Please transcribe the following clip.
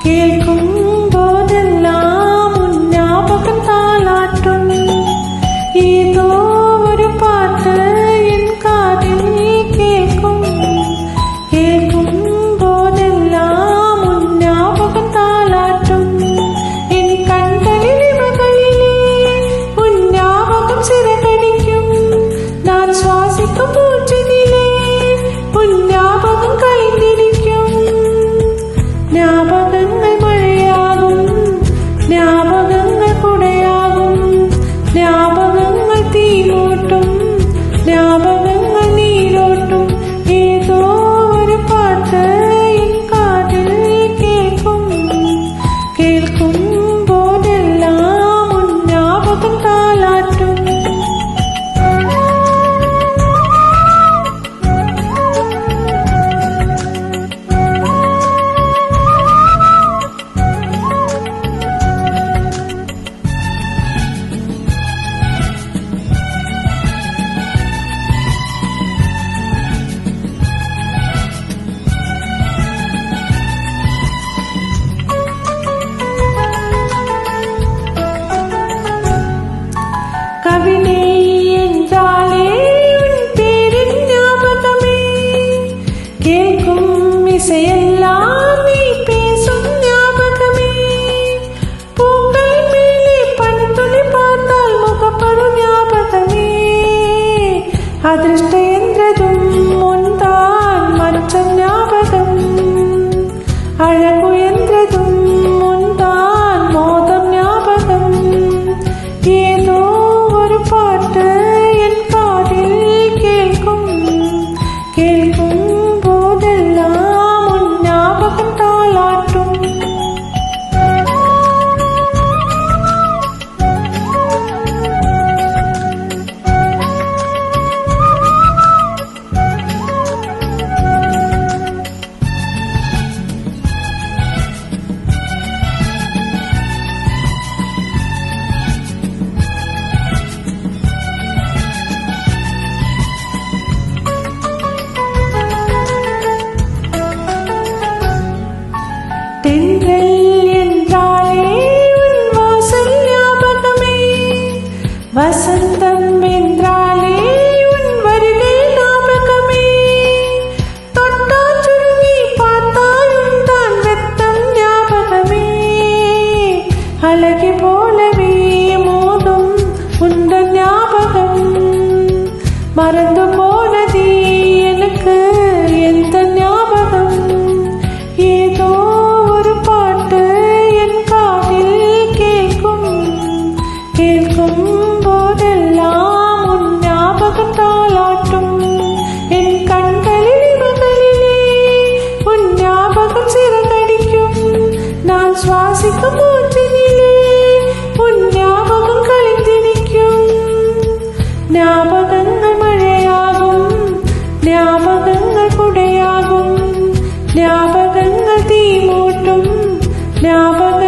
கேட்கும் போதெல்லாம் உன் ஞாபகம் தாலாட்டும். ஏதோ ஒரு பாட்டு என் காதில் கேட்கும். கேட்கும் போதெல்லாம் உன் ஞாபகம் தாலாட்டும். என் கண்களில் இவர்களிலே உன் ஞாபகம் சிறகடிக்கும். நான் சுவாசிக்கும் மூச்சினிலே உன் ஞாபகம் கலைந்திருக்கும். ஞாபகங்கள் மழையாகும், ஞாபகங்கள் குடையாகும், ஞாபகங்கள் தீமூட்டும், ஞாபகங்கள் நீரோட்டும். ஏதோ ஒரு பாட்டு என் காதில் கேட்கும். கேட்கும் போதெல்லாம் உன் ஞாபகம் தாலாட்டும். கவிதை என்றாலே உன் பேரின் ஞாபகமே. கேட்கும் இசையெல்லாம் நீ பேசும் ஞாபகமே. பூக்கள் மேலே பனித்துளி பார்த்தால் முகப்படும் ஞாபகமே. அதிர்ஷ்ட என்றதும் உன்தான் மற்ற ஞாபகம். அழகு என்றதும் உன்தான் மோதம் ஞாபகம். ஏதோ ஒரு பாட்டு என் காதில் கேட்கும். கேட்கும் போதெல்லாம் உன் ஞாபகம் தாலாட்டும். தென்றல் என்றாலே உன் வாசல் ஞாபகமே. வசந்தம் என்றாலே உன் வருகை ஞாபகமே. தொட்டால் சுருங்கி பார்த்தால் உன்தான் வெத்தம் ஞாபகமே. அழகி போலவே மோதும் உந்தன் ஞாபகம். மறந்து போனதே எனக்கு எந்த ஞாபகம். ஏதோ ஒரு பாட்டு என் காதில் கேட்கும். கேட்கும் போதெல்லாம் உன் ஞாபகம் தாலாட்டும். என் கண்களில் இவர்களிலே உன் ஞாபகம் சிறகடிக்கும். நான் சுவாசிக்கும் மூச்சினிலே உன் ஞாபகம் கலைந்திருக்கும். ஞாபகங்கள் மழையாகும், ஞாபகங்கள் குடையாகும், ஞாபகங்கள் தீமூட்டும், ஞாபகம்